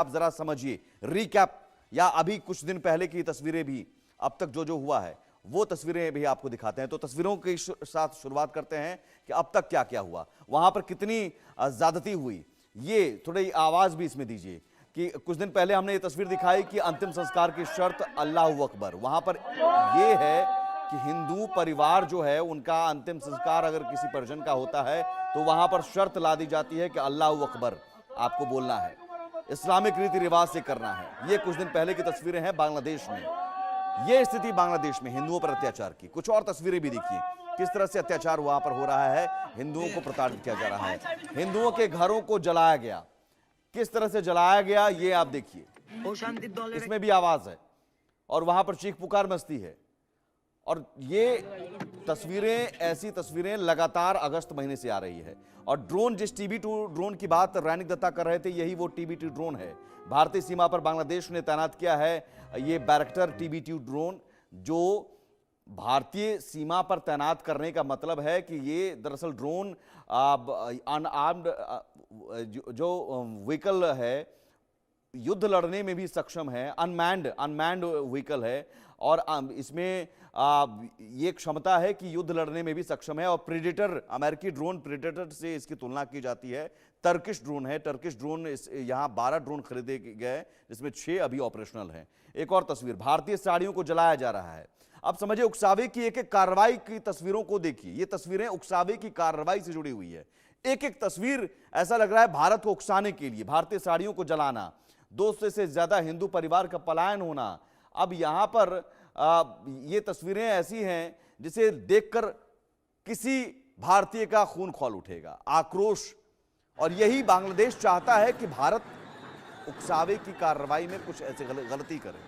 आप जरा समझिए, रिकैप या अभी कुछ दिन पहले की तस्वीरें भी, अब तक जो जो हुआ है वो तस्वीरें भी आपको दिखाते हैं। तो तस्वीरों के साथ शुरुआत करते हैं कि अब तक क्या क्या हुआ, वहां पर कितनी ज्यादती हुई। ये थोड़ी आवाज भी इसमें दीजिए कि कुछ दिन पहले हमने ये तस्वीर दिखाई कि अंतिम संस्कार की शर्त अल्लाह अकबर। वहां पर यह है कि हिंदू परिवार जो है उनका अंतिम संस्कार अगर किसी परिजन का होता है तो वहां पर शर्त ला दी जाती है कि अल्लाह अकबर आपको बोलना है, इस्लामिक रीति रिवाज से करना है। ये कुछ दिन पहले की तस्वीरें हैं बांग्लादेश में। ये स्थिति बांग्लादेश में हिंदुओं पर अत्याचार की। कुछ और तस्वीरें भी देखिए किस तरह से अत्याचार वहां पर हो रहा है, हिंदुओं को प्रताड़ित किया जा रहा है, हिंदुओं के घरों को जलाया गया। किस तरह से जलाया गया ये आप देखिए, इसमें भी आवाज है और वहां पर चीख पुकार मस्ती है। और ये तस्वीरें, ऐसी तस्वीरें लगातार अगस्त महीने से आ रही है। और ड्रोन, जिस TB2 ड्रोन की बात रैनिक दत्ता कर रहे थे, यही वो TB2 ड्रोन है। भारतीय सीमा पर बांग्लादेश ने तैनात किया है ये बैरक्टर TB2 ड्रोन, जो भारतीय सीमा पर तैनात करने का मतलब है कि ये दरअसल ड्रोन अनआर्म्ड जो व्हीकल है, युद्ध लड़ने में भी सक्षम है, अनमैन्ड व्हीकल है और इसमें ये क्षमता है कि युद्ध लड़ने में भी सक्षम है। और प्रेडेटर, अमेरिकी ड्रोन प्रेडेटर से इसकी तुलना की जाती है। टर्किश ड्रोन है, टर्किश ड्रोन यहाँ 12 ड्रोन खरीदे गए जिसमें 6 अभी ऑपरेशनल हैं। एक और तस्वीर, भारतीय साड़ियों को जलाया जा रहा है। अब समझिए उकसावे की एक एक कार्रवाई की तस्वीरों को देखिए। ये तस्वीरें उकसावे की कार्रवाई से जुड़ी हुई है। एक एक तस्वीर ऐसा लग रहा है भारत को उकसाने के लिए, भारतीय साड़ियों को जलाना, 200 से ज्यादा हिंदू परिवार का पलायन होना। अब यहां पर ये तस्वीरें ऐसी हैं जिसे देखकर किसी भारतीय का खून खौल उठेगा, आक्रोश। और यही बांग्लादेश चाहता है कि भारत उकसावे की कार्रवाई में कुछ ऐसे गलती करे,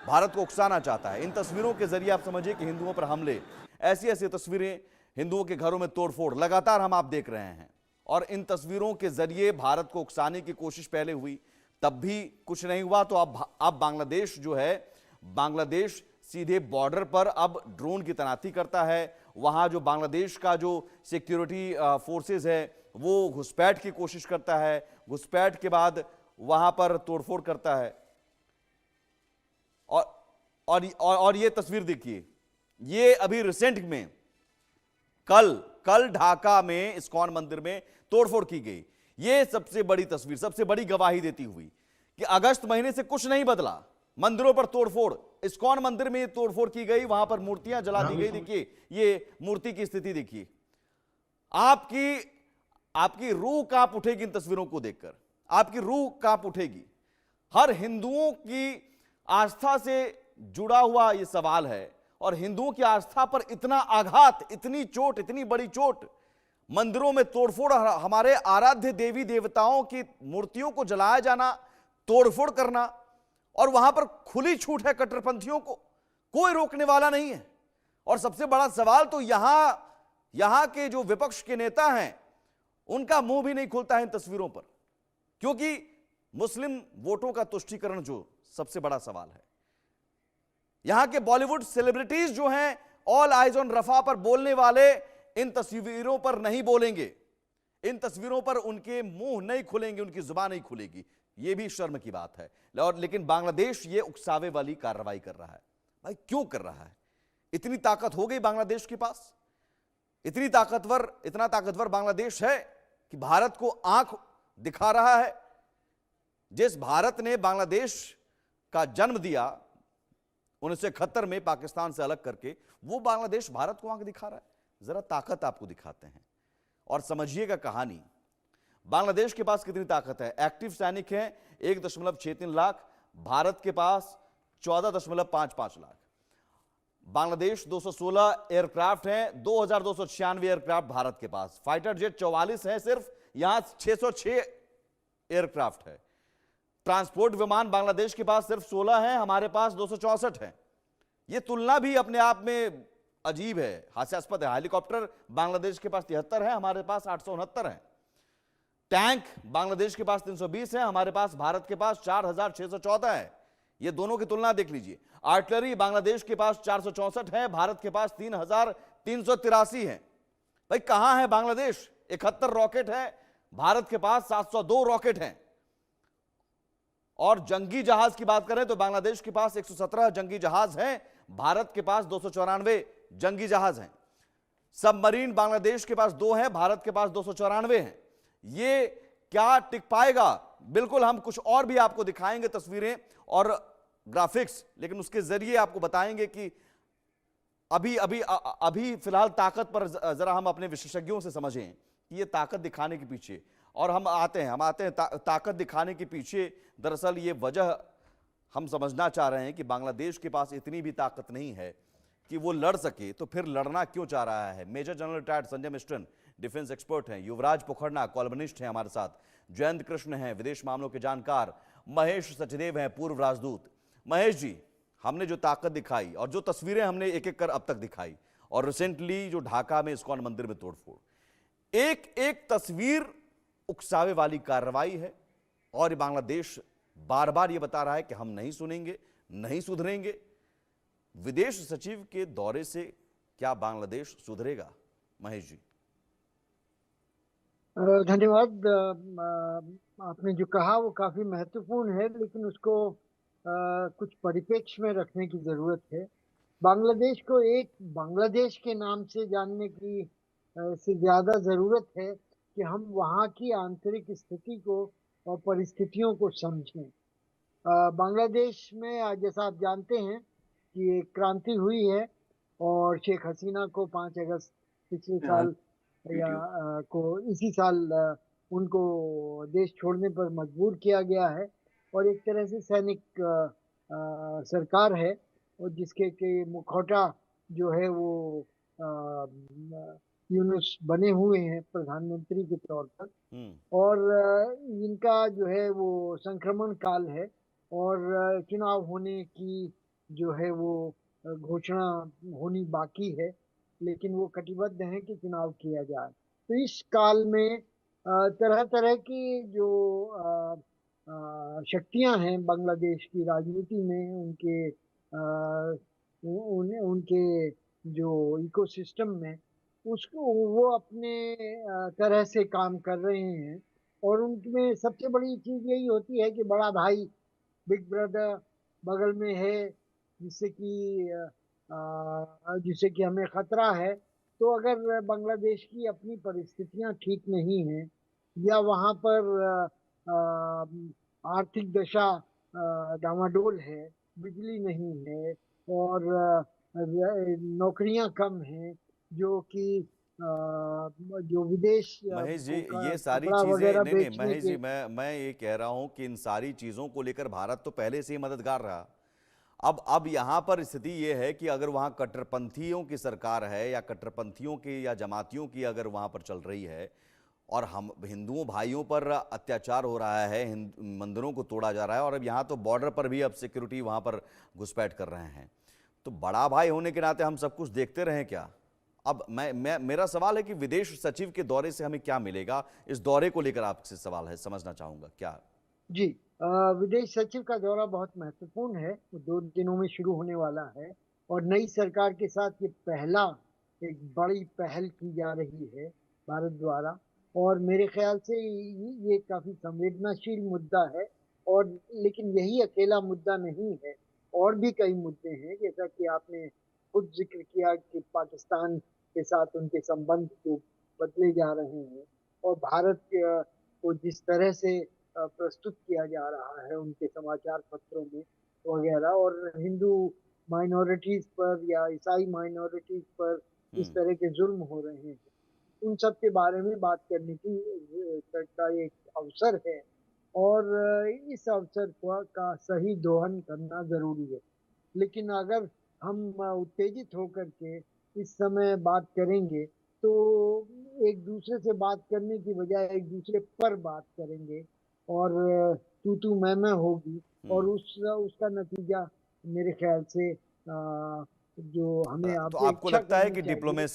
भारत को उकसाना चाहता है। इन तस्वीरों के जरिए आप समझिए कि हिंदुओं पर हमले, ऐसी ऐसी तस्वीरें, हिंदुओं के घरों में तोड़फोड़ लगातार हम आप देख रहे हैं। और इन तस्वीरों के जरिए भारत को उकसाने की कोशिश पहले हुई, तब भी कुछ नहीं हुआ। तो अब बांग्लादेश जो है, बांग्लादेश सीधे बॉर्डर पर अब ड्रोन की तैनाती करता है। वहां जो बांग्लादेश का जो सिक्योरिटी फोर्सेस है वो घुसपैठ की कोशिश करता है, घुसपैठ के बाद वहां पर तोड़फोड़ करता है। और ये तस्वीर देखिए, ये अभी रिसेंट में कल ढाका में इस्कॉन मंदिर में तोड़फोड़ की गई। ये सबसे बड़ी तस्वीर, सबसे बड़ी गवाही देती हुई कि अगस्त महीने से कुछ नहीं बदला। मंदिरों पर तोड़फोड़, इस्कॉन मंदिर में तोड़फोड़ की गई, वहां पर मूर्तियां जला दी गई। देखिए ये मूर्ति की स्थिति देखिए, आपकी रूह कांप उठेगी इन तस्वीरों को देखकर, आपकी रूह कांप उठेगी। हर हिंदुओं की आस्था से जुड़ा हुआ यह सवाल है और हिंदुओं की आस्था पर इतना आघात, इतनी चोट, इतनी बड़ी चोट, मंदिरों में तोड़फोड़, हमारे आराध्य देवी देवताओं की मूर्तियों को जलाया जाना, तोड़फोड़ करना, और वहां पर खुली छूट है कट्टरपंथियों को, कोई रोकने वाला नहीं है। और सबसे बड़ा सवाल तो यहां के जो विपक्ष के नेता हैं उनका मुंह भी नहीं खुलता है इन तस्वीरों पर, क्योंकि मुस्लिम वोटों का तुष्टीकरण जो सबसे बड़ा सवाल है। यहां के बॉलीवुड सेलिब्रिटीज जो हैं, ऑल आइज ऑन रफा पर बोलने वाले इन तस्वीरों पर नहीं बोलेंगे, इन तस्वीरों पर उनके मुंह नहीं खुलेंगे, उनकी जुबान नहीं खुलेगी। यह भी शर्म की बात है। और लेकिन बांग्लादेश ये उकसावे वाली कार्रवाई कर रहा है। भाई क्यों कर रहा है? इतनी ताकत हो गई बांग्लादेश के पास, इतना ताकतवर बांग्लादेश है कि भारत को आंख दिखा रहा है। जिस भारत ने बांग्लादेश का जन्म दिया 1971 में पाकिस्तान से अलग करके, वो बांग्लादेश भारत को आंख दिखा रहा है। जरा ताकत आपको दिखाते हैं और समझिएगा कहानी। बांग्लादेश के पास कितनी ताकत है। एक्टिव सैनिक हैं 1.63 लाख, भारत के पास 14.55 लाख। बांग्लादेश 216 एयरक्राफ्ट हैं, 2296 एयरक्राफ्ट भारत के पास। फाइटर जेट 44 है सिर्फ, यहां 606 एयरक्राफ्ट है। ट्रांसपोर्ट विमान बांग्लादेश के पास सिर्फ 16 है, हमारे पास 264 है। यह तुलना भी अपने आप में अजीब है, हास्यास्पद है। हेलीकॉप्टर बांग्लादेश के पास 73 है, हमारे पास 869 है। टैंक बांग्लादेश के पास 320 है, हमारे पास, भारत के पास 4614 है। ये दोनों की तुलना देख लीजिए। आर्टिलरी बांग्लादेश के पास 464 है, भारत के पास 3383 है। भाई कहां है बांग्लादेश? 71 रॉकेट है, भारत के पास 702 रॉकेट हैं। और जंगी जहाज की बात करें तो बांग्लादेश के पास 117 जंगी जहाज हैं, भारत के पास 294 जंगी जहाज हैं। सबमरीन बांग्लादेश के पास 2 हैं, भारत के पास 294 हैं। ये क्या टिक पाएगा? बिल्कुल, हम कुछ और भी आपको दिखाएंगे तस्वीरें और ग्राफिक्स, लेकिन उसके जरिए आपको बताएंगे कि अभी अभी अभी फिलहाल ताकत पर जरा हम अपने विशेषज्ञों से समझें कि ये ताकत दिखाने के पीछे, और हम आते हैं ताकत दिखाने के पीछे दरअसल ये वजह हम समझना चाह रहे हैं कि बांग्लादेश के पास इतनी भी ताकत नहीं है कि वो लड़ सके, तो फिर लड़ना क्यों चाह रहा है? Major general retired Sanjay Mistan defence expert हैं, युवराज पोखरना कॉलमनिस्ट हैं हमारे साथ, जयंत कृष्ण हैं विदेश मामलों के जानकार, महेश सचदेव हैं पूर्व राजदूत। महेश जी, हमने जो ताकत दिखाई और जो तस्वीरें हमने एक एक कर अब तक दिखाई, और रिसेंटली जो ढाका में इस्कॉन मंदिर में तोड़फोड़, एक एक तस्वीर उकसावे वाली कार्रवाई है। और बांग्लादेश बार बार ये बता रहा है कि हम नहीं सुनेंगे, नहीं सुधरेंगे। विदेश सचिव के दौरे से क्या बांग्लादेश सुधरेगा? महेश जी। धन्यवाद। आपने जो कहा वो काफी महत्वपूर्ण है, लेकिन उसको कुछ परिप्रेक्ष्य में रखने की जरूरत है। बांग्लादेश को एक बांग्लादेश के नाम से जानने की से ज्यादा जरूरत है कि हम वहाँ की आंतरिक स्थिति को और परिस्थितियों को समझें। बांग्लादेश में जैसा आप जानते हैं कि एक क्रांति हुई है और शेख हसीना को 5 अगस्त पिछले साल को इसी साल उनको देश छोड़ने पर मजबूर किया गया है। और एक तरह से सैनिक सरकार है, और जिसके के मुखौटा जो है वो यूनुस बने हुए हैं प्रधानमंत्री के तौर पर। और इनका जो है वो संक्रमण काल है, और चुनाव होने की जो है वो घोषणा होनी बाकी है, लेकिन वो कटिबद्ध हैं कि चुनाव किया जाए। तो इस काल में तरह तरह की जो शक्तियां हैं बांग्लादेश की राजनीति में, उनके जो इकोसिस्टम में, उसको वो अपने तरह से काम कर रहे हैं। और उनमें सबसे बड़ी चीज यही होती है कि बड़ा भाई, बिग ब्रदर बगल में है, जिससे कि हमें खतरा है। तो अगर बांग्लादेश की अपनी परिस्थितियां ठीक नहीं हैं, या वहाँ पर आर्थिक दशा डामाडोल है, बिजली नहीं है, और नौकरियां कम हैं, जो कि जो विदेश महेश जी, को ये सारी कपड़ा चीजें, वगैरह नहीं नहीं बेचने महेश के। जी, मैं ये कह रहा हूं कि इन सारी चीजों को लेकर भारत तो पहले से ही मददगार रहा। अब यहां पर स्थिति ये है कि अगर वहां कट्टरपंथियों की सरकार है, या कट्टरपंथियों की या जमातियों की अगर वहां पर चल रही है, और हम हिंदुओं भाइयों पर अत्याचार हो रहा है, मंदिरों को तोड़ा जा रहा है, और अब यहाँ तो बॉर्डर पर भी अब सिक्योरिटी वहाँ पर घुसपैठ कर रहे हैं, तो बड़ा भाई होने के नाते हम सब कुछ देखते रहें क्या? अब मेरा सवाल है कि विदेश सचिव के दौरे से हमें क्या मिलेगा? इस दौरे को लेकर आपसे सवाल है, समझना चाहूंगा क्या। जी, विदेश सचिव का दौरा बहुत महत्वपूर्ण है, वो 2 दिनों में शुरू होने वाला है। और नई सरकार के साथ ये पहला एक बड़ी पहल की जा रही है भारत द्वारा। और मेरे ख्याल से ये काफी संवेदनशील मुद्दा है। और लेकिन यही अकेला मुद्दा नहीं है, और भी कई मुद्दे हैं, जैसा कि आपने खुद जिक्र किया कि पाकिस्तान के साथ उनके संबंध जो बदले जा रहे हैं, और भारत को जिस तरह से प्रस्तुत किया जा रहा है उनके समाचार पत्रों में वगैरह, और हिंदू माइनॉरिटीज पर या ईसाई माइनॉरिटीज पर इस तरह के जुल्म हो रहे हैं, उन सब के बारे में बात करने की का एक अवसर है। और इस अवसर का सही दोहन करना जरूरी है। लेकिन अगर हम उत्तेजित होकर के इस समय बात करेंगे, तो एक दूसरे से बात करने की बजाय एक दूसरे पर बात करेंगे, और तू तू मैं होगी, और उसका नतीजा मेरे ख्याल से जो हमें तो आप आपको इच्छा लगता है करनी कि चाहिए। डिप्लोमेसी